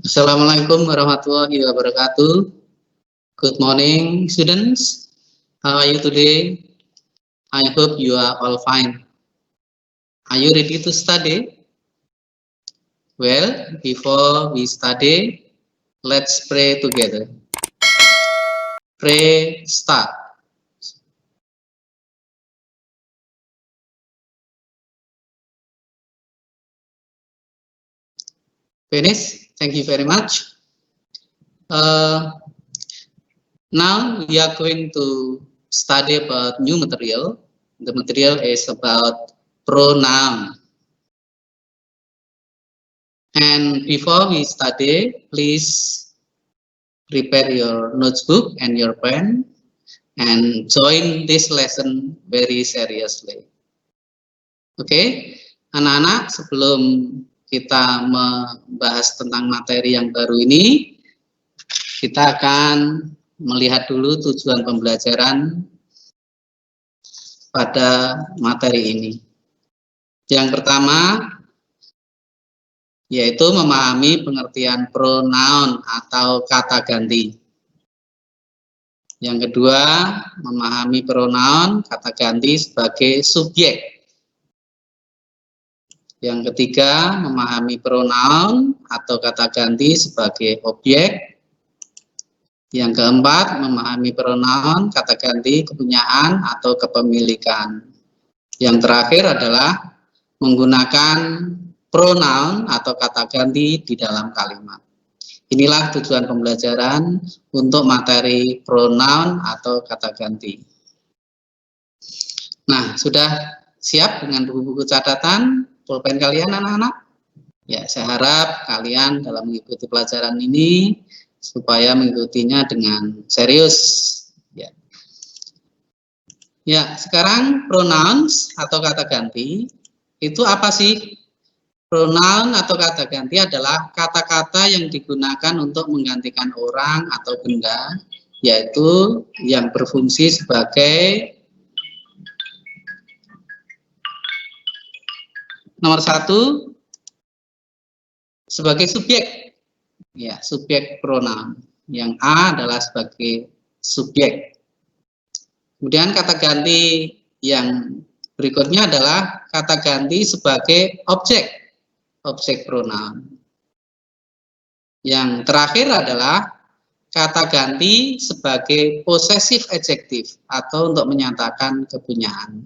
Assalamualaikum warahmatullahi wabarakatuh. Good morning, students. How are you today? I hope you are all fine. Are you ready to study? Well, before we study, let's pray together. Pray start. Finish. Thank you very much. Now we are going to study about new material. The material is about pronoun. And before we study, please prepare your notebook and your pen and join this lesson very seriously. Oke, anak-anak, sebelum kita membahas tentang materi yang baru ini, kita akan melihat dulu tujuan pembelajaran pada materi ini. Yang pertama, yaitu memahami pengertian pronoun atau kata ganti. Yang kedua, memahami pronoun kata ganti sebagai subjek. Yang ketiga, memahami pronoun atau kata ganti sebagai objek. Yang keempat, memahami pronoun kata ganti kepunyaan atau kepemilikan. Yang terakhir adalah menggunakan pronoun atau kata ganti di dalam kalimat. Inilah tujuan pembelajaran untuk materi pronoun atau kata ganti. Nah, sudah siap dengan buku-buku catatan, pulpen kalian anak-anak? Ya, saya harap kalian dalam mengikuti pelajaran ini supaya mengikutinya dengan serius. Ya, sekarang pronouns atau kata ganti itu apa sih? Pronoun atau kata ganti adalah kata-kata yang digunakan untuk menggantikan orang atau benda, yaitu yang berfungsi sebagai nomor satu, sebagai subjek. Ya, subjek pronoun. Yang A adalah sebagai subjek. Kemudian kata ganti yang berikutnya adalah kata ganti sebagai objek. Objek pronoun. Yang terakhir adalah kata ganti sebagai possessive adjective atau untuk menyatakan kepunyaan.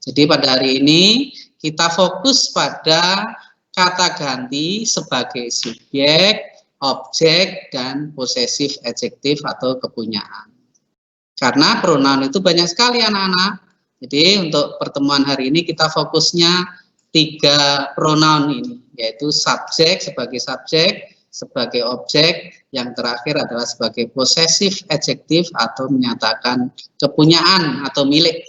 Jadi pada hari ini kita fokus pada kata ganti sebagai subjek, objek, dan possessive adjective atau kepunyaan. Karena pronoun itu banyak sekali anak-anak. Jadi untuk pertemuan hari ini kita fokusnya 3 pronoun ini, yaitu subjek sebagai objek, yang terakhir adalah sebagai possessive adjective atau menyatakan kepunyaan atau milik.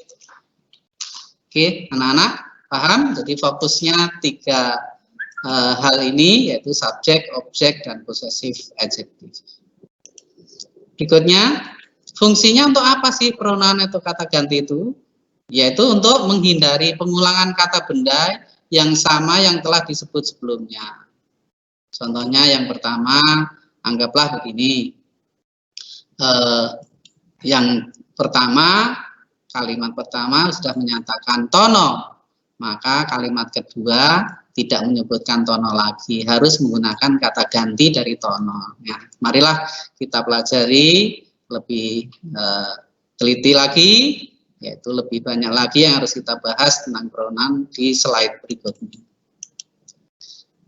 Oke, anak-anak paham? Jadi fokusnya 3 hal ini, yaitu subjek, objek, dan possessive adjective. Berikutnya, fungsinya untuk apa sih pronoun atau kata ganti itu? Yaitu untuk menghindari pengulangan kata benda yang sama yang telah disebut sebelumnya. Contohnya yang pertama, anggaplah begini. Yang pertama, kalimat pertama sudah menyatakan tono, maka kalimat kedua tidak menyebutkan tono lagi, harus menggunakan kata ganti dari tono. Ya, marilah kita pelajari lebih teliti lagi, yaitu lebih banyak lagi yang harus kita bahas tentang pronoun di slide berikutnya.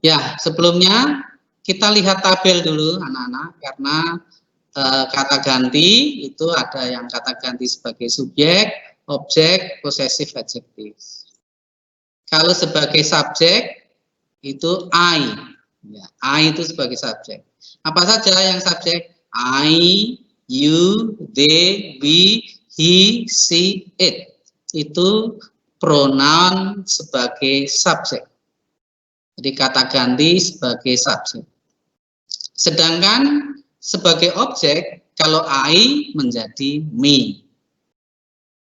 Ya, sebelumnya kita lihat tabel dulu anak-anak, karena kata ganti itu ada yang kata ganti sebagai subjek, objek, possessive adjective. Kalau sebagai subjek itu I, ya, I itu sebagai subjek. Apa saja yang subjek? I, you, they, we, he, she, it. Itu pronoun sebagai subjek. Jadi kata ganti sebagai subjek. Sedangkan sebagai objek, kalau I menjadi me.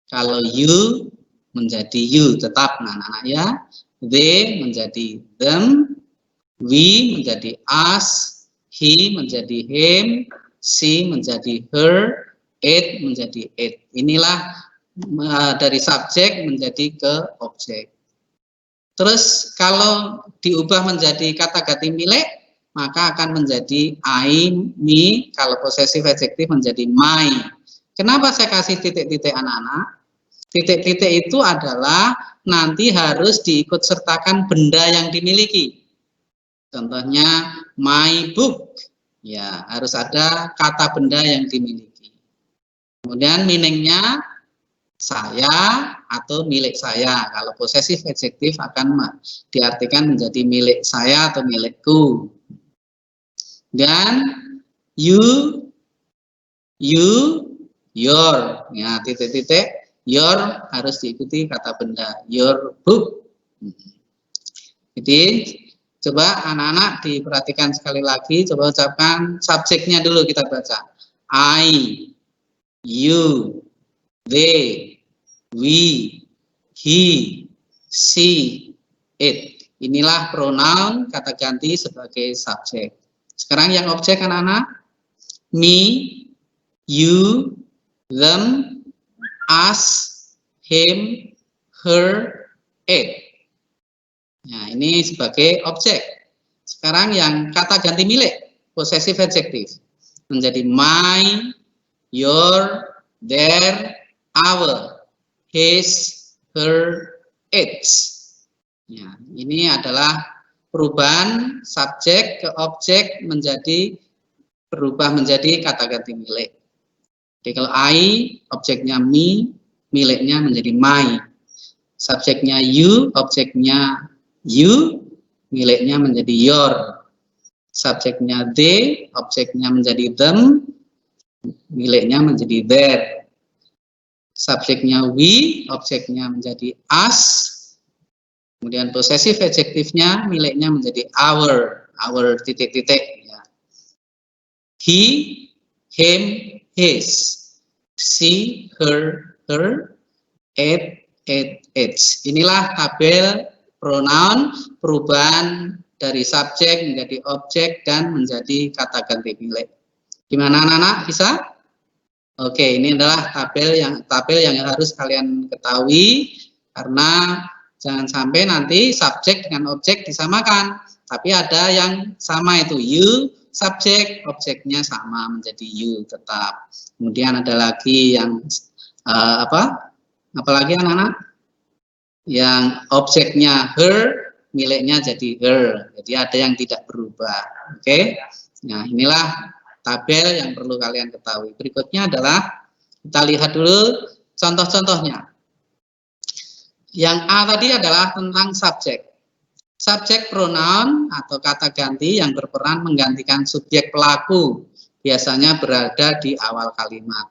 Kalau you menjadi you, tetap anak-anak ya. They menjadi them, we menjadi us, he menjadi him, she menjadi her, it menjadi it. Inilah dari subjek menjadi ke objek. Terus kalau diubah menjadi kata ganti milik, maka akan menjadi I, me. Kalau posesif adjektif menjadi my. Kenapa saya kasih titik-titik anak-anak? Titik-titik itu adalah nanti harus diikut sertakan benda yang dimiliki. Contohnya my book. Ya, harus ada kata benda yang dimiliki. Kemudian meaningnya saya atau milik saya. Kalau posesif adjektif akan diartikan menjadi milik saya atau milikku. Dan you, your. Ya, titik-titik your harus diikuti kata benda. Your book. Jadi coba anak-anak diperhatikan sekali lagi. Coba ucapkan subjeknya dulu kita baca. I, you, they, we, he, she, it. Inilah pronoun kata ganti sebagai subjek. Sekarang yang objek anak-anak. Me, you, them, us, him, her, it. Nah, ini sebagai objek. Sekarang yang kata ganti milik, possessive adjective. Menjadi my, your, their, our, his, her, its. Ya, ini adalah perubahan subjek ke objek menjadi berubah menjadi kata ganti milik. Jadi kalau I, objeknya me, miliknya menjadi my. Subjeknya you, objeknya you, miliknya menjadi your. Subjeknya they, objeknya menjadi them, miliknya menjadi their. Subjeknya we, objeknya menjadi us. Kemudian possessive adjektifnya miliknya menjadi our titik-titik. Ya. He, him, his. She, her, it, its. Inilah tabel pronoun perubahan dari subjek menjadi objek dan menjadi kata ganti milik. Gimana anak-anak, bisa? Oke, ini adalah tabel yang harus kalian ketahui, karena jangan sampai nanti subjek dengan objek disamakan. Tapi ada yang sama, itu you, subjek, objeknya sama menjadi you tetap. Kemudian ada lagi yang apalagi anak-anak? Yang objeknya her, miliknya jadi her. Jadi ada yang tidak berubah. Oke. Nah, inilah tabel yang perlu kalian ketahui. Berikutnya adalah kita lihat dulu contoh-contohnya. Yang A tadi adalah tentang subjek. Subjek pronoun atau kata ganti yang berperan menggantikan subjek pelaku biasanya berada di awal kalimat.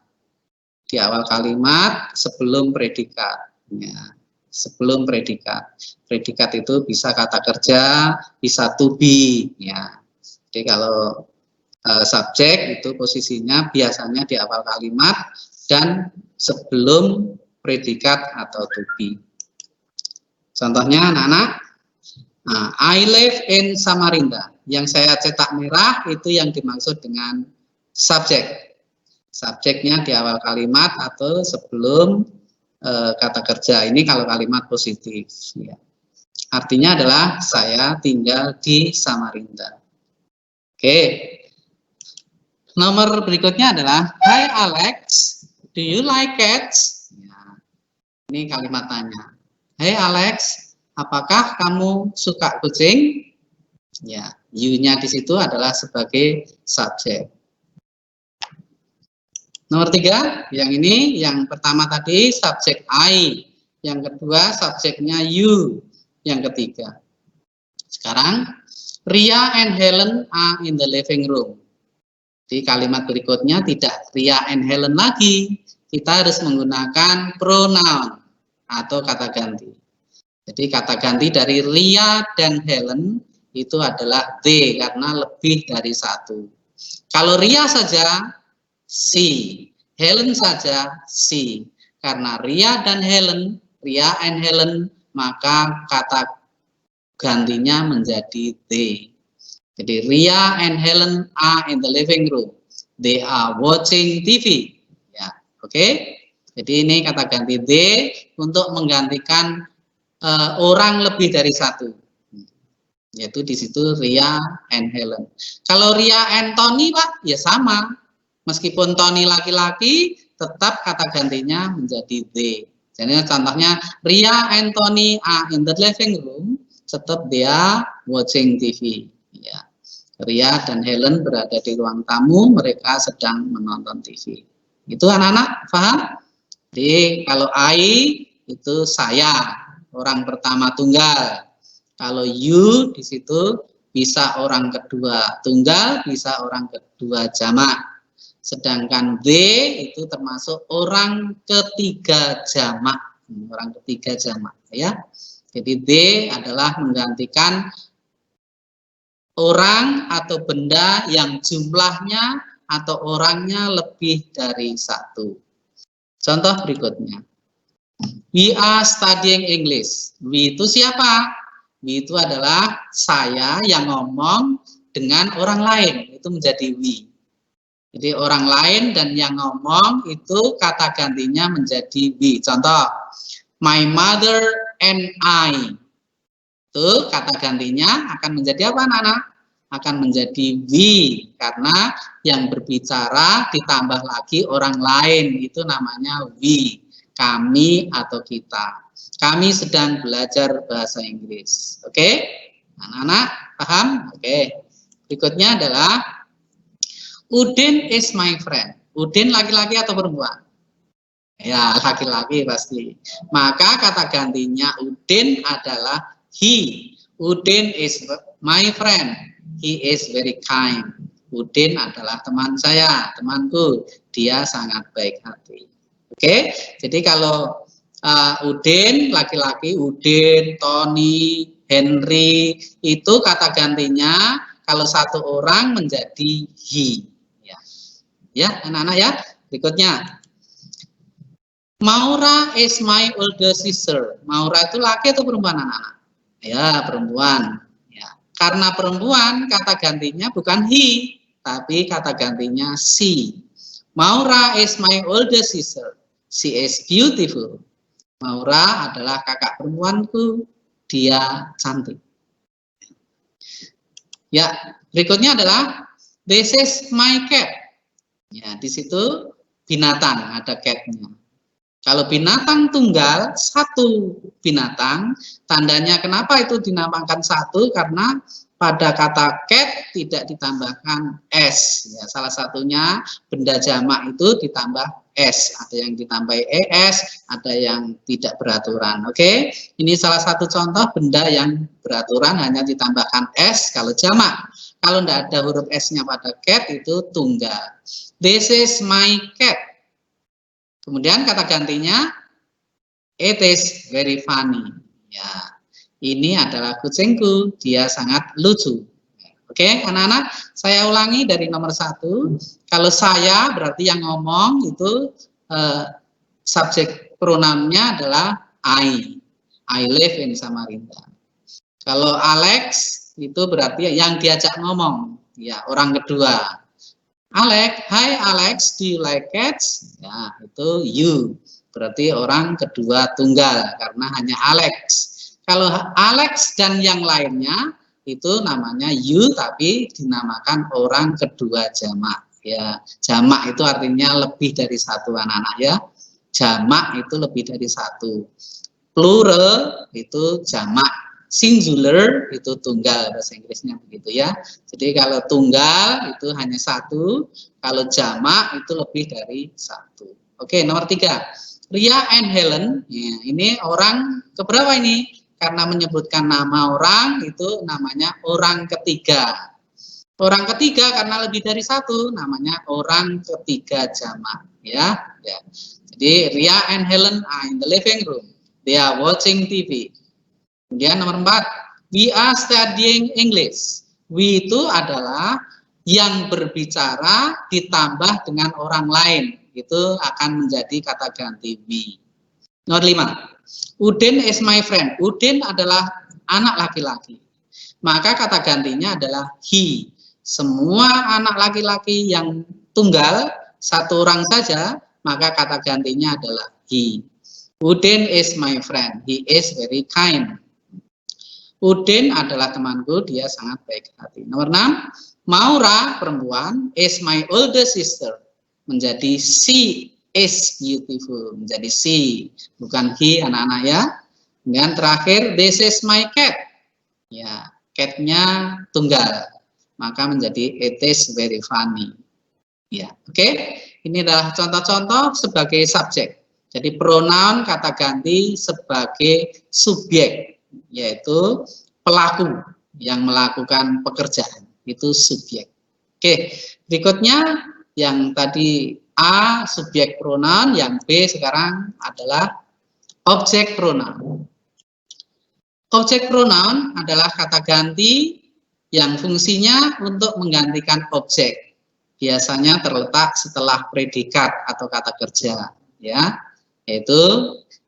Di awal kalimat sebelum predikat. Ya, sebelum predikat. Predikat itu bisa kata kerja, bisa to be. Ya. Jadi kalau subjek itu posisinya biasanya di awal kalimat dan sebelum predikat atau to be. Contohnya anak-anak, I live in Samarinda. Yang saya cetak merah itu yang dimaksud dengan subjek. Subjeknya di awal kalimat atau sebelum kata kerja. Ini kalau kalimat positif. Ya. Artinya adalah saya tinggal di Samarinda. Oke. Nomor berikutnya adalah, Hi Alex, do you like cats? Ya. Ini kalimat tanya. Hey Alex, apakah kamu suka kucing? Ya, you-nya di situ adalah sebagai subjek. Nomor 3, yang ini, yang pertama tadi subjek I, yang kedua subjeknya you, yang ketiga. Sekarang, Ria and Helen are in the living room. Di kalimat berikutnya tidak Ria and Helen lagi, kita harus menggunakan pronoun atau kata ganti. Jadi kata ganti dari Ria dan Helen itu adalah they karena lebih dari satu. Kalau Ria saja she, Helen saja she. Karena Ria dan Helen, Ria and Helen, maka kata gantinya menjadi they. Jadi Ria and Helen are in the living room. They are watching TV. Ya, oke. Jadi ini kata ganti they untuk menggantikan orang lebih dari satu. Yaitu di situ Ria and Helen. Kalau Ria and Tony, Pak, ya sama. Meskipun Tony laki-laki, tetap kata gantinya menjadi they. Jadi contohnya Ria and Tony are in the living room, tetap dia watching TV. Ya. Ria dan Helen berada di ruang tamu, mereka sedang menonton TV. Itu anak-anak paham? Jadi kalau I itu saya, orang pertama tunggal. Kalau you di situ bisa orang kedua tunggal, bisa orang kedua jamak. Sedangkan they itu termasuk orang ketiga jamak, orang ketiga jamak ya. Jadi they adalah menggantikan orang atau benda yang jumlahnya atau orangnya lebih dari satu. Contoh berikutnya. We are studying English. We itu siapa? We itu adalah saya yang ngomong dengan orang lain. Itu menjadi we. Jadi orang lain dan yang ngomong itu kata gantinya menjadi we. Contoh. My mother and I. Itu kata gantinya akan menjadi apa anak-anak? Akan menjadi we, karena yang berbicara ditambah lagi orang lain, itu namanya we, kami atau kita. Kami sedang belajar bahasa Inggris. Oke? Anak-anak paham? Oke. Berikutnya adalah Udin is my friend. Udin laki-laki atau perempuan? Ya, laki-laki pasti. Maka kata gantinya Udin adalah he. Udin is my friend. He is very kind. Udin adalah teman saya, temanku. Dia sangat baik hati. Oke, jadi kalau Udin laki-laki, Udin, Tony, Henry, itu kata gantinya kalau satu orang menjadi he. Ya, anak-anak ya. Berikutnya. Maura is my older sister. Maura itu laki atau perempuan anak-anak? Ya, perempuan. Ya. Karena perempuan, kata gantinya bukan he, tapi kata gantinya she. Maura is my older sister. She is beautiful. Maura adalah kakak perempuanku. Dia cantik. Ya, berikutnya adalah this is my cat. Ya, di situ binatang, ada catnya. Kalau binatang tunggal, satu binatang, tandanya kenapa itu dinamakan satu? Karena pada kata cat tidak ditambahkan s. Ya, salah satunya benda jamak itu ditambah s. Ada yang ditambah es, ada yang tidak beraturan. Oke, ini salah satu contoh benda yang beraturan hanya ditambahkan s kalau jamak. Kalau tidak ada huruf s-nya pada cat itu tunggal. This is my cat. Kemudian kata gantinya, it is very funny. Ya, ini adalah kucingku, dia sangat lucu. Oke, anak-anak, saya ulangi dari nomor 1. Kalau saya berarti yang ngomong itu subjek pronounnya adalah I. I live in Samarinda. Kalau Alex itu berarti yang diajak ngomong, ya orang kedua. Alex, hi Alex, do you like cats? Ya, itu you. Berarti orang kedua tunggal karena hanya Alex. Kalau Alex dan yang lainnya itu namanya you tapi dinamakan orang kedua jamak. Ya, jamak itu artinya lebih dari satu anak-anak ya. Jamak itu lebih dari satu. Plural itu jamak. Singular itu tunggal, bahasa Inggrisnya begitu ya. Jadi kalau tunggal itu hanya satu, kalau jamak itu lebih dari satu. Oke, nomor 3. Ria and Helen, ya, ini orang keberapa ini? Karena menyebutkan nama orang itu namanya orang ketiga. Orang ketiga karena lebih dari satu, namanya orang ketiga jamak. Ya. Jadi Ria and Helen are in the living room. They are watching TV. Kemudian nomor 4, we are studying English. We itu adalah yang berbicara ditambah dengan orang lain. Itu akan menjadi kata ganti we. Nomor 5, Udin is my friend. Udin adalah anak laki-laki. maka kata gantinya adalah he. Semua anak laki-laki yang tunggal, satu orang saja, maka kata gantinya adalah he. Udin is my friend, he is very kind. Udin adalah temanku, dia sangat baik hati. Nomor 6, Maura perempuan is my older sister, menjadi she is beautiful, menjadi she, bukan he anak-anak ya. Dan terakhir, this is my cat, ya, catnya tunggal, maka menjadi it is very funny. Ya, oke. Ini adalah contoh-contoh sebagai subjek. Jadi pronoun kata ganti sebagai subjek, yaitu pelaku yang melakukan pekerjaan, itu subjek. Oke, berikutnya yang tadi A subjek pronoun, yang B sekarang adalah objek pronoun. Objek pronoun adalah kata ganti yang fungsinya untuk menggantikan objek. Biasanya terletak setelah predikat atau kata kerja, ya. Yaitu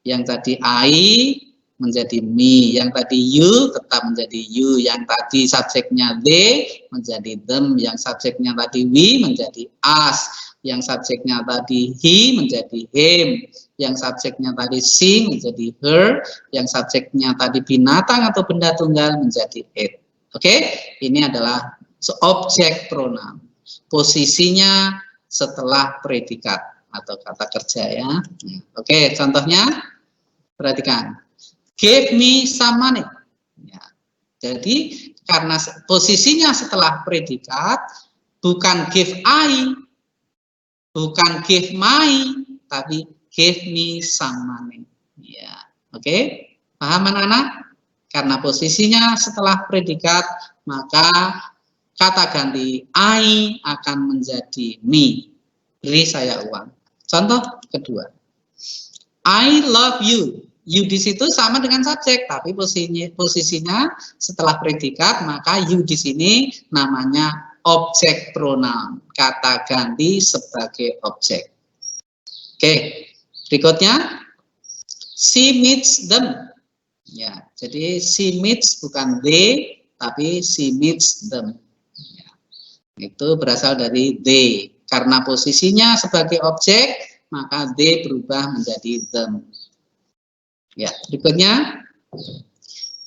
yang tadi I menjadi me, yang tadi you tetap menjadi you, yang tadi subjeknya they menjadi them, yang subjeknya tadi we menjadi us, yang subjeknya tadi he menjadi him, yang subjeknya tadi she menjadi her, yang subjeknya tadi binatang atau benda tunggal menjadi it. Oke, ini adalah objek pronoun. Posisinya setelah predikat atau kata kerja ya. Oke, contohnya perhatikan. Give me some money. Ya. Jadi karena posisinya setelah predikat bukan give I, bukan give my, tapi give me some money. Ya, oke. Paham anak-anak? Karena posisinya setelah predikat, maka kata ganti I akan menjadi me. Beri saya uang. Contoh kedua. I love you. You di situ sama dengan subjek, tapi posisinya setelah predikat, maka you di sini namanya objek pronoun. Kata ganti sebagai objek. Oke, berikutnya she meets them. Ya, jadi she meets bukan they, tapi she meets them. Ya, itu berasal dari they. Karena posisinya sebagai objek, maka they berubah menjadi them. Ya, berikutnya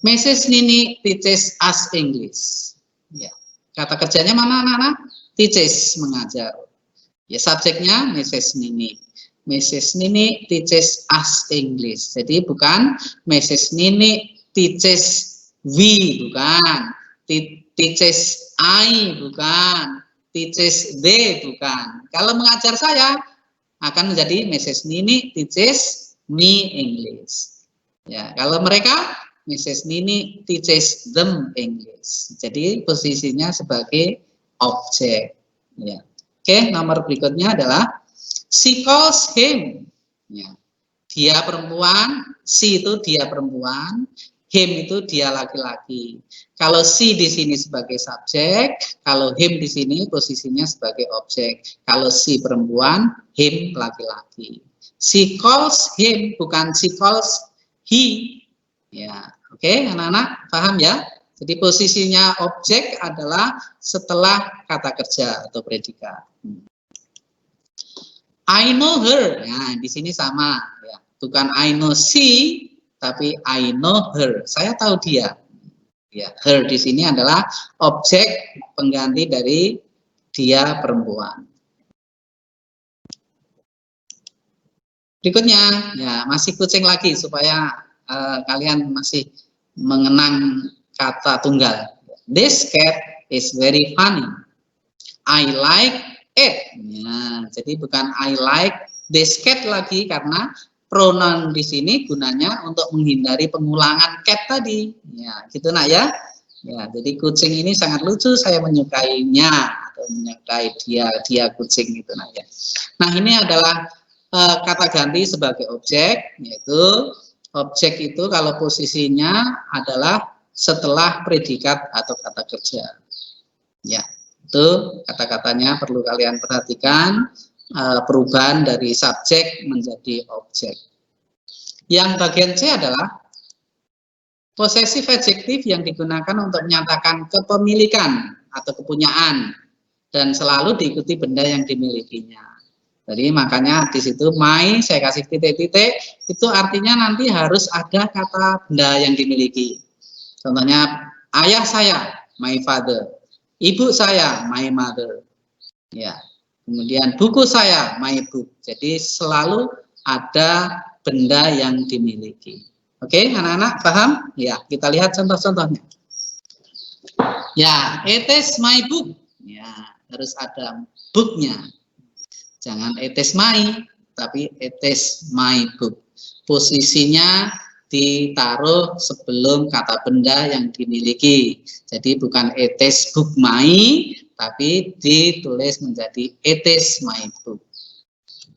Mrs. Nini teaches us English. Ya, kata kerjanya mana anak-anak? Teaches, mengajar. Ya, subjeknya Mrs. Nini. Mrs. Nini teaches us English. Jadi bukan Mrs. Nini teaches we, bukan. Teaches I, bukan. Teaches they, bukan. Kalau mengajar saya akan menjadi Mrs. Nini teaches me English. Ya, kalau mereka Mrs. Nini teaches them English. Jadi posisinya sebagai objek. Ya. Oke, nomor berikutnya adalah she calls him. Ya. Dia perempuan, she itu dia perempuan, him itu dia laki-laki. Kalau she di sini sebagai subjek, kalau him di sini posisinya sebagai objek. Kalau she perempuan, him laki-laki. She calls him, bukan she calls he. Ya, oke, anak-anak paham ya? Jadi posisinya objek adalah setelah kata kerja atau predikat. I know her. Nah, di sini sama ya. Bukan I know she, tapi I know her. Saya tahu dia. Ya, her di sini adalah objek pengganti dari dia perempuan. Berikutnya, ya masih kucing lagi supaya kalian masih mengenang kata tunggal. This cat is very funny. I like it. Ya, jadi bukan I like this cat lagi karena pronoun di sini gunanya untuk menghindari pengulangan cat tadi. Ya, gitu nak ya. Ya, jadi kucing ini sangat lucu, saya menyukainya atau menyukai dia kucing gitu nak ya. Nah, ini adalah kata ganti sebagai objek, yaitu objek itu kalau posisinya adalah setelah predikat atau kata kerja. Ya, itu kata-katanya perlu kalian perhatikan, perubahan dari subjek menjadi objek. Yang bagian C adalah Possessive adjective yang digunakan untuk menyatakan kepemilikan atau kepunyaan dan selalu diikuti benda yang dimilikinya. Jadi makanya di situ my, saya kasih titik-titik, itu artinya nanti harus ada kata benda yang dimiliki. Contohnya ayah saya, my father. Ibu saya, my mother. Ya. Kemudian buku saya, my book. Jadi selalu ada benda yang dimiliki. Oke, anak-anak paham? Ya, kita lihat contoh-contohnya. Ya, it is my book. Ya, harus ada booknya. Jangan it is my, tapi it is my book. Posisinya ditaruh sebelum kata benda yang dimiliki. Jadi bukan it is book my, tapi ditulis menjadi it is my book.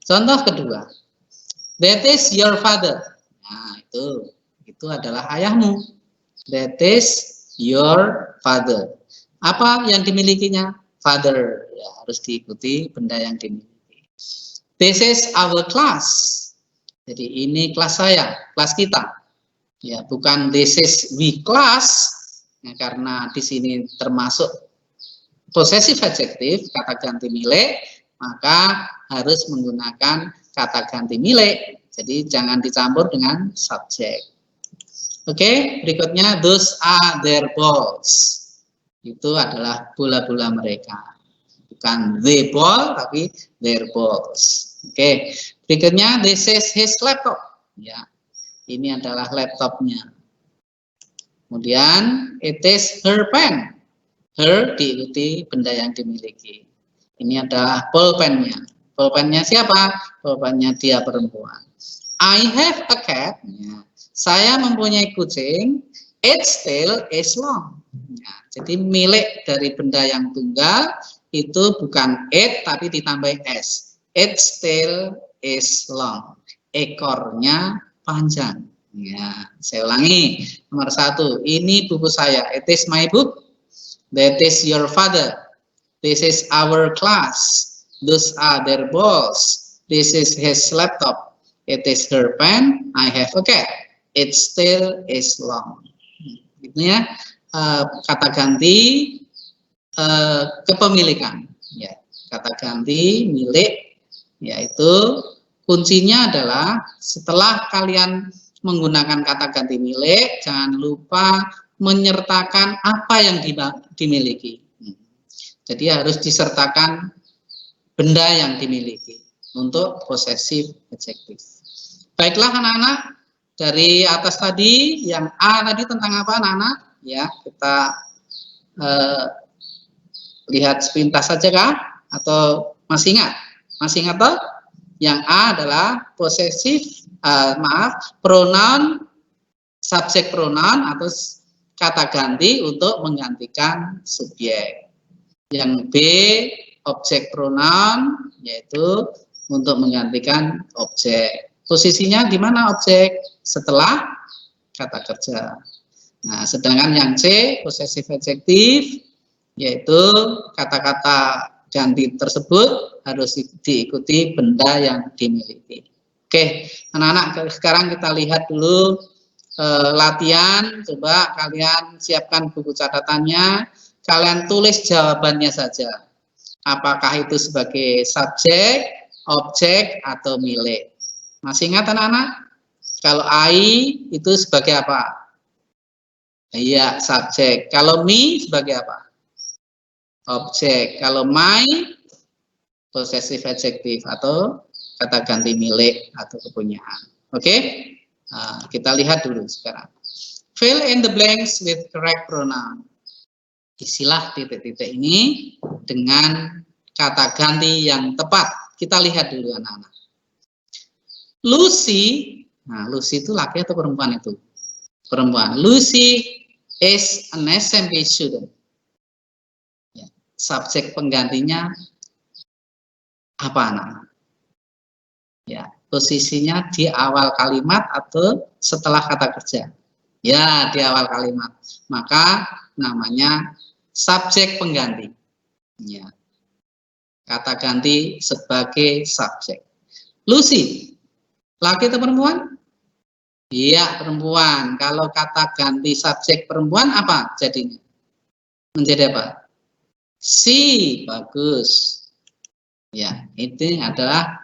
Contoh kedua, that is your father. Nah, itu adalah ayahmu. That is your father. Apa yang dimilikinya? Father. Ya, harus diikuti benda yang dimiliki. This is our class. Jadi ini kelas saya, kelas kita. Ya, bukan this is we class. Ya, karena di sini termasuk possessive adjective, kata ganti milik, maka harus menggunakan kata ganti milik. Jadi jangan dicampur dengan subjek. Oke, berikutnya those are their balls. Itu adalah bola-bola mereka. Bukan the ball, tapi their balls. Oke, berikutnya this is his laptop. Ya, ini adalah laptopnya. Kemudian it is her pen. Her diikuti benda yang dimiliki. Ini adalah pulpennya. Pulpennya siapa? Pulpennya dia perempuan. I have a cat. Ya. Saya mempunyai kucing. Its tail is long. Ya. Jadi milik dari benda yang tunggal itu bukan it tapi ditambah s. Its tail is long. Ekornya panjang. Ya, saya ulangi. Nomor 1. Ini buku saya. It is my book. That is your father. This is our class. Those are their balls. This is his laptop. It is her pen. I have a cat. Its tail is long. Gitu ya. Kata ganti kepemilikan. Ya, kata ganti milik. Yaitu kuncinya adalah setelah kalian menggunakan kata ganti milik, jangan lupa menyertakan apa yang dimiliki. Jadi harus disertakan benda yang dimiliki untuk possessive adjective. Baiklah anak-anak, dari atas tadi yang A tadi tentang apa anak-anak? Ya, kita lihat sepintas saja kah? Atau masih ingat? Masih ingat toh? Yang A adalah possessive, pronoun, subjek pronoun atau kata ganti untuk menggantikan subjek. Yang B, objek pronoun, yaitu untuk menggantikan objek. Posisinya di mana objek? Setelah kata kerja. Nah, sedangkan yang C, possessive adjective, yaitu kata-kata ganti tersebut harus diikuti benda yang dimiliki. Oke, anak-anak, sekarang kita lihat dulu latihan. Coba kalian siapkan buku catatannya, kalian tulis jawabannya saja. Apakah itu sebagai subjek, objek, atau milik? Masih ingat anak-anak? Kalau I itu sebagai apa? Iya, subjek. Kalau me sebagai apa? Objek. Kalau my, possessive adjective atau kata ganti milik atau kepunyaan. Oke? Nah, kita lihat dulu sekarang. Fill in the blanks with correct pronoun. Isilah titik-titik ini dengan kata ganti yang tepat. Kita lihat dulu anak-anak. Lucy, nah Lucy itu laki atau perempuan itu? Perempuan. Lucy is an SMP student. Ya, subjek penggantinya apa anak-anak? Ya, posisinya di awal kalimat atau setelah kata kerja? Ya, di awal kalimat. Maka namanya subjek pengganti. Ya. Kata ganti sebagai subjek. Lucy, laki atau perempuan? Iya, perempuan. Kalau kata ganti subjek perempuan apa jadinya? Menjadi apa? Si, bagus. Ya, itu adalah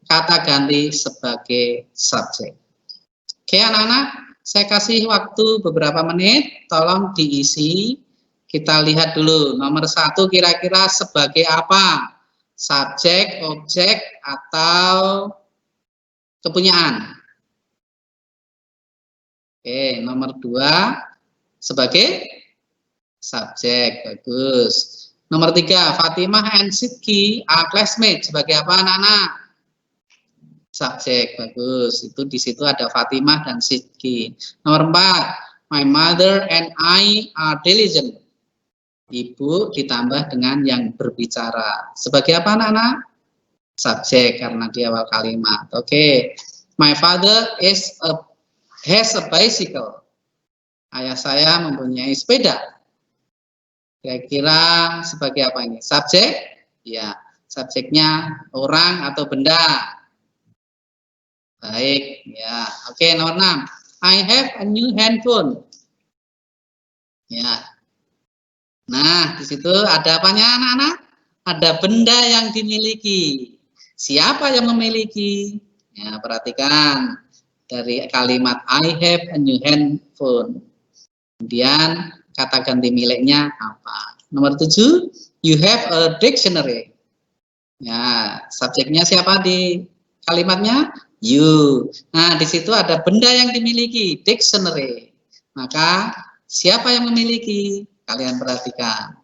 kata ganti sebagai subjek. Oke, anak-anak, saya kasih waktu beberapa menit, tolong diisi. Kita lihat dulu, nomor 1 kira-kira sebagai apa? Subjek, objek, atau kepunyaan? Oke, nomor 2 sebagai subjek, bagus. Nomor 3, Fatimah and Sidki are classmates, sebagai apa anak-anak? Subjek, bagus. Itu di situ ada Fatimah dan Sidki. Nomor 4, my mother and I are diligent. Ibu ditambah dengan yang berbicara. Sebagai apa anak-anak? Subjek, karena di awal kalimat. Oke. My father has a bicycle. Ayah saya mempunyai sepeda. Kira-kira sebagai apa ini? Subjek? Ya, subjeknya orang atau benda. Baik, ya. Oke, nomor 6. I have a new handphone. Ya. Nah, di situ ada apanya anak-anak? Ada benda yang dimiliki. Siapa yang memiliki? Ya, perhatikan dari kalimat I have a new handphone. Kemudian kata ganti miliknya apa? Nomor 7, you have a dictionary. Ya, subjeknya siapa di kalimatnya? You. Nah, di situ ada benda yang dimiliki, dictionary. Maka siapa yang memiliki? Kalian perhatikan.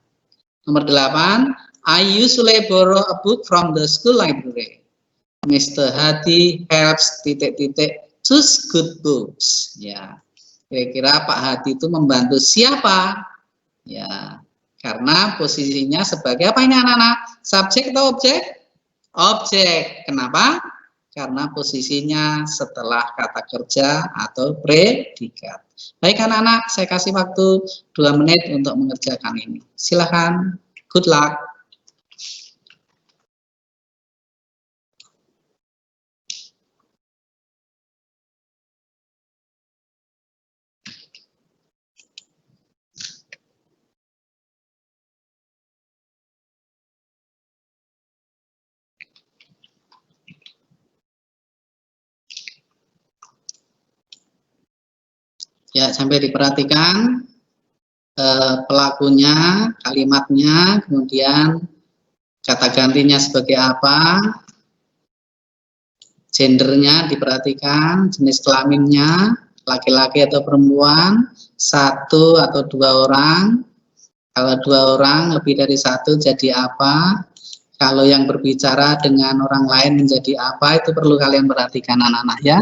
Nomor 8, I usually borrow a book from the school library. Mr. Hadi helps ... choose good books. Ya. Kira-kira Pak Hadi itu membantu siapa? Ya, karena posisinya sebagai apa ini anak-anak? Subjek atau objek? Objek. Kenapa? Karena posisinya setelah kata kerja atau predikat. Baik anak-anak, saya kasih waktu 2 menit untuk mengerjakan ini. Silakan. Good luck. Ya, sampai diperhatikan pelakunya, kalimatnya, kemudian kata gantinya sebagai apa, gendernya diperhatikan, jenis kelaminnya, laki-laki atau perempuan, 1 atau 2 orang, kalau 2 orang lebih dari 1 jadi apa, kalau yang berbicara dengan orang lain menjadi apa, itu perlu kalian perhatikan anak-anak ya.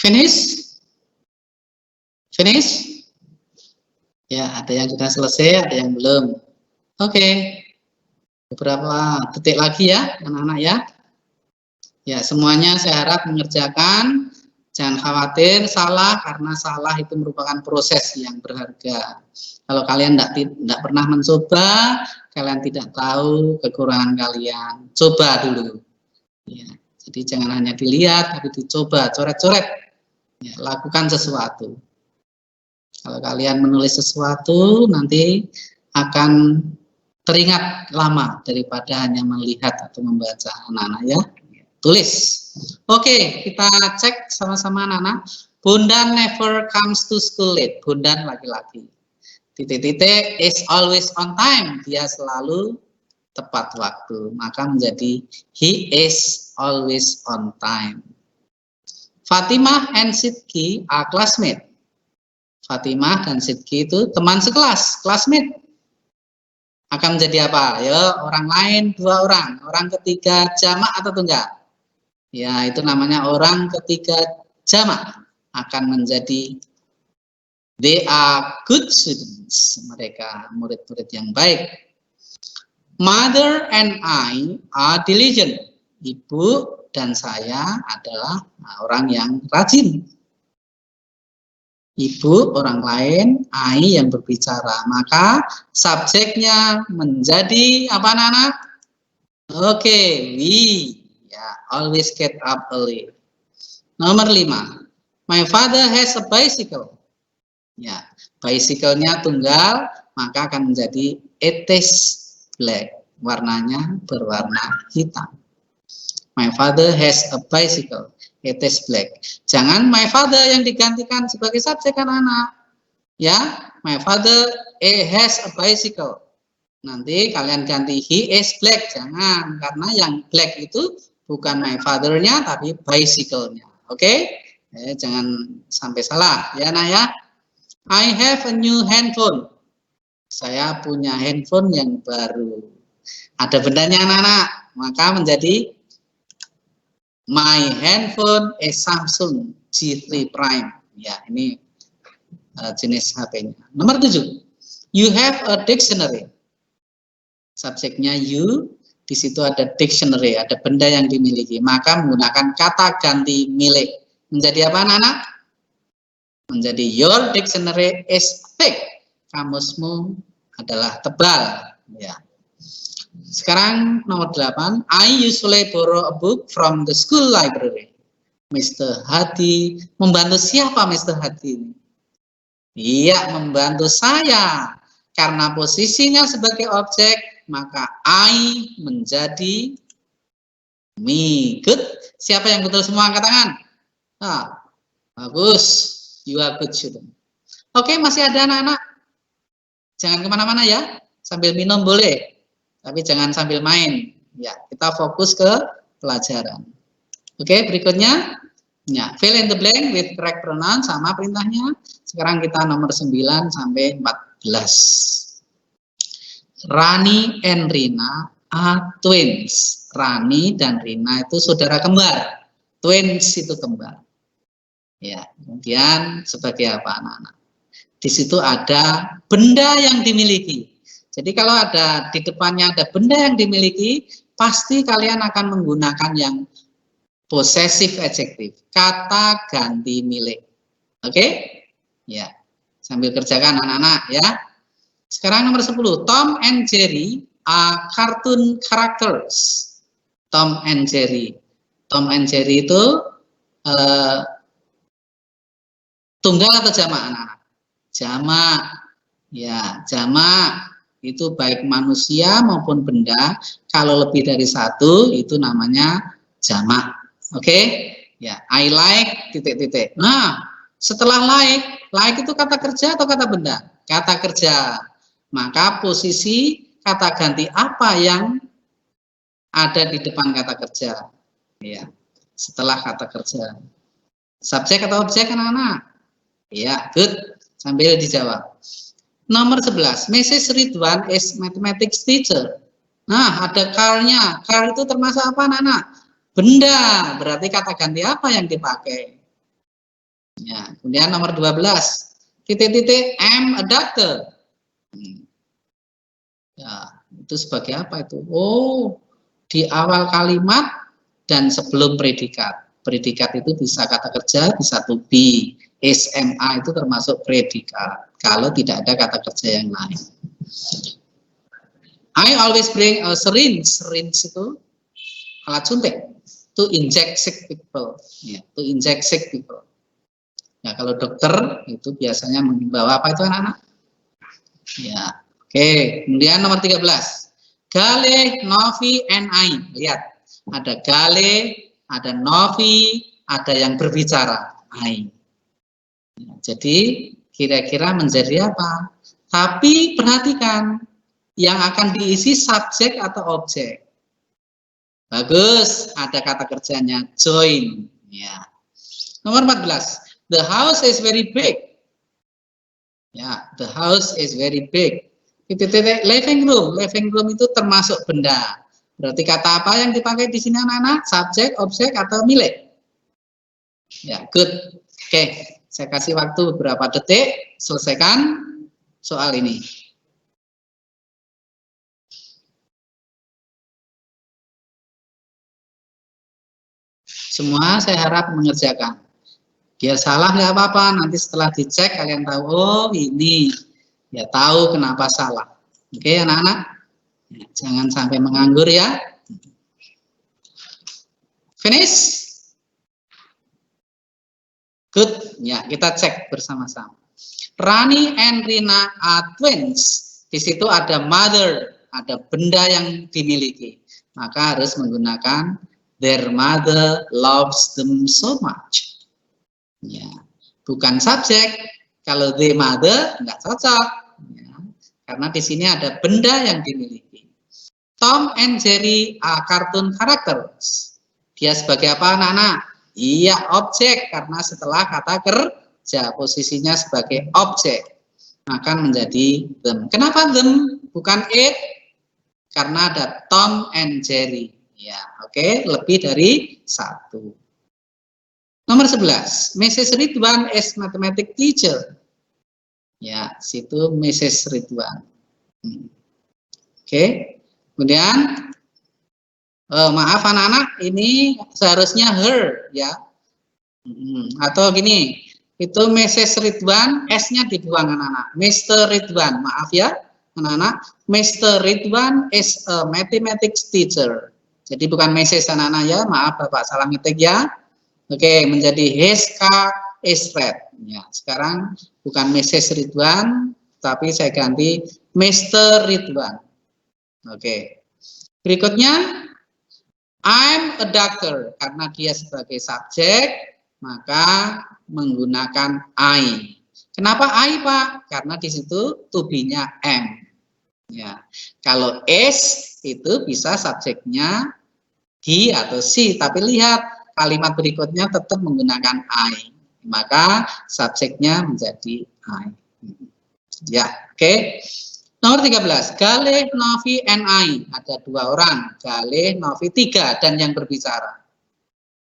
Finish? Finish? Ya, ada yang sudah selesai, ada yang belum. Oke. Beberapa detik lagi ya, anak-anak ya. Ya, semuanya saya harap mengerjakan. Jangan khawatir salah, karena salah itu merupakan proses yang berharga. Kalau kalian tidak pernah mencoba, kalian tidak tahu kekurangan kalian. Coba dulu. Ya, jadi jangan hanya dilihat, tapi dicoba, coret-coret. Ya, lakukan sesuatu. Kalau kalian menulis sesuatu, nanti akan teringat lama daripada hanya melihat atau membaca anak-anak ya. Tulis. Oke, kita cek sama-sama anak-anak. Bondan never comes to school late. Bondan laki-laki. Titik-titik is always on time. Dia selalu tepat waktu. Maka menjadi he is always on time. Fatimah and Sidki are classmates. Fatimah dan Sidki itu teman sekelas, classmate. Akan menjadi apa? Ya, orang lain 2 orang. Orang ketiga jamak atau tunggal? Ya, itu namanya orang ketiga jamak. Akan menjadi They are good students. Mereka murid-murid yang baik. Mother and I are diligent. Ibu dan saya adalah orang yang rajin. Ibu orang lain, I yang berbicara. Maka subjeknya menjadi apa anak-anak? Oke, we ya, always get up early. Nomor 5. My father has a bicycle. Ya, bicycle-nya tunggal, maka akan menjadi it is black. Warnanya berwarna hitam. My father has a bicycle. It is black. Jangan my father yang digantikan sebagai subjek anak-anak. Ya, my father has a bicycle. Nanti kalian ganti he is black. Jangan, karena yang black itu bukan my father-nya tapi bicycle-nya. Oke? Jangan sampai salah ya, nah ya. I have a new handphone. Saya punya handphone yang baru. Ada bendanya anak-anak, maka menjadi my handphone is Samsung G3 Prime. Ya, ini jenis HP-nya. Nomor 7. You have a dictionary. Subjeknya you, di situ ada dictionary, ada benda yang dimiliki. Maka menggunakan kata ganti milik. Menjadi apa anak-anak? Menjadi your dictionary is thick. Kamusmu adalah tebal. Ya. Sekarang nomor 8. I usually borrow a book from the school library. Mr. Hadi membantu siapa Mr. Hadi? Iya, membantu saya. Karena posisinya sebagai objek, maka I menjadi me. Good. Siapa yang betul semua angkat tangan? Nah, bagus. You are good student. Oke, masih ada anak-anak? Jangan kemana-mana ya. Sambil minum boleh. Tapi jangan sambil main. Ya, kita fokus ke pelajaran. Oke, berikutnya. Ya, fill in the blank with correct pronoun sama perintahnya. Sekarang kita nomor 9 sampai 14. Rani and Rina are twins. Rani dan Rina itu saudara kembar. Twins itu kembar. Ya, kemudian sebagai apa anak-anak? Di situ ada benda yang dimiliki. Jadi kalau ada di depannya ada benda yang dimiliki, pasti kalian akan menggunakan yang possessive adjective, kata ganti milik. Oke? Ya. Sambil kerjakan anak-anak ya. Sekarang nomor 10. Tom and Jerry are cartoon characters. Tom and Jerry. Tom and Jerry itu tunggal atau jamak anak-anak? Jamak. Ya, jamak. Itu baik manusia maupun benda, kalau lebih dari satu itu namanya jamak. Oke? Ya, I like titik-titik. Nah, setelah like itu kata kerja atau kata benda? Kata kerja. Maka posisi kata ganti apa yang ada di depan kata kerja? Ya, setelah kata kerja. Subjek atau objek anak-anak? Ya, good. Sambil dijawab. Nomor 11, Mrs. Ridwan is mathematics teacher. Nah, ada car-nya. Car itu termasuk apa, anak-anak? Benda. Berarti kata ganti apa yang dipakai? Ya, kemudian nomor 12, titik-titik, am a doctor. Ya, itu sebagai apa itu? Oh, di awal kalimat dan sebelum predikat. Predikat itu bisa kata kerja, bisa to be. SMA itu termasuk predikat. Kalau tidak ada kata kerja yang lain. I always bring a syringe. Syringe itu alat suntik. To inject sick people. Ya, to inject sick people. Ya, kalau dokter itu biasanya membawa apa itu anak-anak? Ya, oke. Kemudian nomor 13. Gale, Novi, and I. Lihat, ada Gale, ada Novi, ada yang berbicara. I. Ya, jadi kira-kira menjadi apa? Tapi perhatikan, yang akan diisi subjek atau objek. Bagus, ada kata kerjanya join. Ya. Nomor 14. The house is very big. Ya, the house is very big. Living room. Living room itu termasuk benda. Berarti kata apa yang dipakai di sini anak-anak? Subjek, objek, atau milik? Ya, good. Oke. Saya kasih waktu beberapa detik, selesaikan soal ini. Semua saya harap mengerjakan. Dia salah nggak apa-apa, nanti setelah dicek kalian tahu, oh ini, ya tahu kenapa salah. Oke anak-anak, ya, jangan sampai menganggur ya. Finish? Good, ya kita cek bersama-sama. Rani and Rina are twins. Di situ ada mother, ada benda yang dimiliki. Maka harus menggunakan their mother loves them so much. Ya, bukan subjek. Kalau the mother nggak cocok. Ya, karena di sini ada benda yang dimiliki. Tom and Jerry are cartoon characters. Dia sebagai apa anak-anak? Iya, objek, karena setelah kata kerja posisinya sebagai objek akan menjadi them. Kenapa them bukan it? Karena ada Tom and Jerry. Ya, oke, lebih dari satu. Nomor 11, Mrs. Ridwan is mathematics teacher. Ya, situ Mrs. Ridwan. Oke, kemudian maaf anak-anak, ini seharusnya her ya. Atau gini, itu Mrs. Ridwan, S-nya dibuang anak-anak. Mr. Ridwan, maaf ya anak-anak. Mr. Ridwan is a mathematics teacher. Jadi bukan Mrs. anak-anak ya, maaf Bapak salah ngetik ya. Oke, menjadi his car is red. Ya, sekarang bukan Mrs. Ridwan, tapi saya ganti Mr. Ridwan. Oke. Berikutnya, I'm a doctor, karena dia sebagai subjek, maka menggunakan I. Kenapa I, Pak? Karena di situ to be-nya am. Ya. Kalau is itu bisa subjeknya he atau she, tapi lihat kalimat berikutnya tetap menggunakan I. Maka subjeknya menjadi I. Ya, oke. Nomor 13, Galih, Novi, and I. Ada dua orang, Galih, Novi, tiga, dan yang berbicara.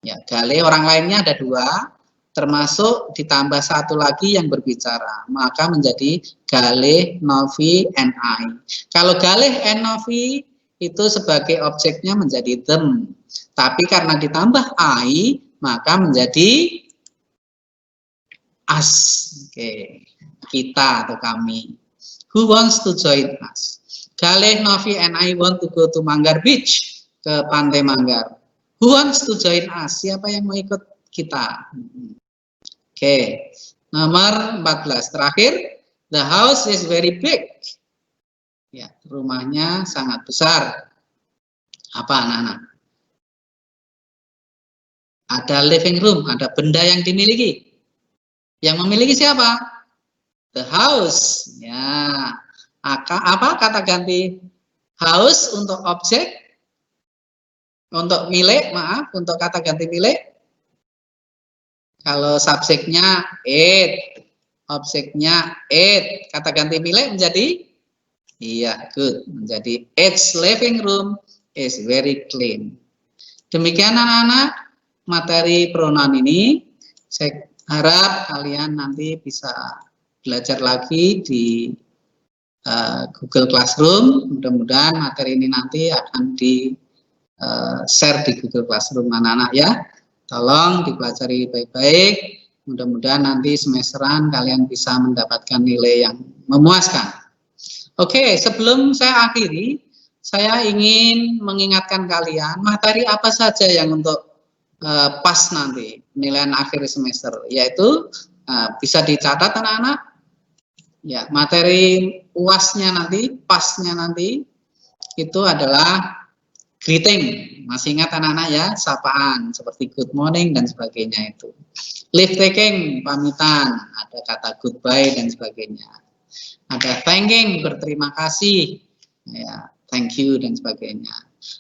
Ya, Galih orang lainnya ada dua, termasuk ditambah satu lagi yang berbicara. Maka menjadi Galih, Novi, and I. Kalau Galih and Novi itu sebagai objeknya menjadi them. Tapi karena ditambah I, maka menjadi us. Oke, kita atau kami. Who wants to join us? Galih, Novi, and I want to go to Manggar Beach, ke Pantai Manggar. Who wants to join us? Siapa yang mau ikut kita? Oke, nomor 14 terakhir. The house is very big. Ya, rumahnya sangat besar. Apa anak-anak? Ada living room, ada benda yang dimiliki. Yang memiliki siapa? The house, ya. Apa kata ganti house untuk objek? Untuk milik, maaf, untuk kata ganti milik. Kalau subjeknya it, objeknya it, kata ganti milik menjadi, iya, good, menjadi its living room is very clean. Demikian anak-anak materi pronoun ini. Saya harap kalian nanti bisa belajar lagi di Google Classroom. Mudah-mudahan materi ini nanti akan di share di Google Classroom anak-anak ya. Tolong dipelajari baik-baik. Mudah-mudahan nanti semesteran kalian bisa mendapatkan nilai yang memuaskan. Oke, sebelum saya akhiri, saya ingin mengingatkan kalian materi apa saja yang untuk pas nanti penilaian akhir semester, yaitu bisa dicatat anak-anak. Ya, materi UAS-nya nanti, pasnya nanti itu adalah greeting. Masih ingat anak-anak ya, sapaan seperti good morning dan sebagainya itu. Leave taking, pamitan, ada kata goodbye dan sebagainya. Ada thanking, berterima kasih, ya, thank you dan sebagainya.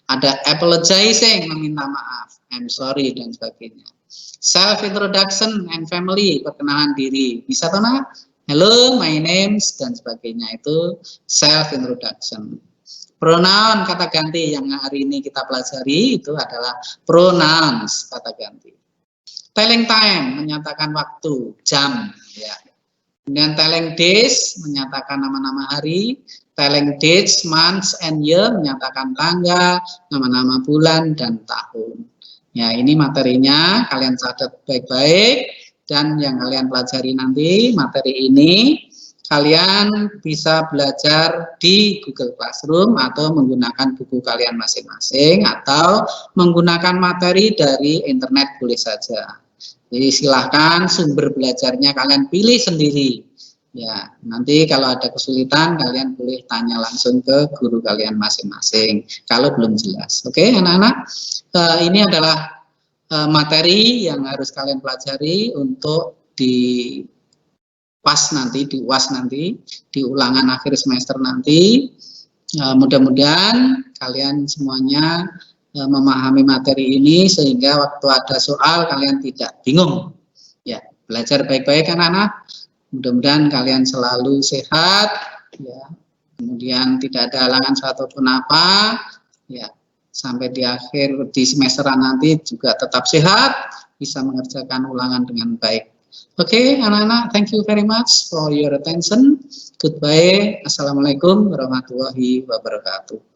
Ada apologizing, meminta maaf, I'm sorry dan sebagainya. Self introduction and family, perkenalan diri. Bisa toh nak? Hello, my name's dan sebagainya, itu self introduction. Pronoun kata ganti yang hari ini kita pelajari itu adalah pronouns kata ganti. Telling time menyatakan waktu, jam, ya. Kemudian telling days menyatakan nama-nama hari, telling dates, months, and year menyatakan tanggal, nama-nama bulan dan tahun. Ya, ini materinya kalian catat baik-baik, dan yang kalian pelajari nanti materi ini kalian bisa belajar di Google Classroom atau menggunakan buku kalian masing-masing atau menggunakan materi dari internet boleh saja. Jadi silahkan sumber belajarnya kalian pilih sendiri. Ya, nanti kalau ada kesulitan kalian boleh tanya langsung ke guru kalian masing-masing kalau belum jelas. Oke, anak-anak, ini adalah materi yang harus kalian pelajari untuk di PAS nanti, di UAS nanti, di ulangan akhir semester nanti. Mudah-mudahan kalian semuanya memahami materi ini sehingga waktu ada soal kalian tidak bingung. Ya, belajar baik-baik anak-anak. Mudah-mudahan kalian selalu sehat, ya. Kemudian tidak ada halangan satupun apa, ya. Sampai di akhir di semesteran nanti juga tetap sehat, bisa mengerjakan ulangan dengan baik. Oke, anak-anak, thank you very much for your attention. Goodbye. Assalamualaikum warahmatullahi wabarakatuh.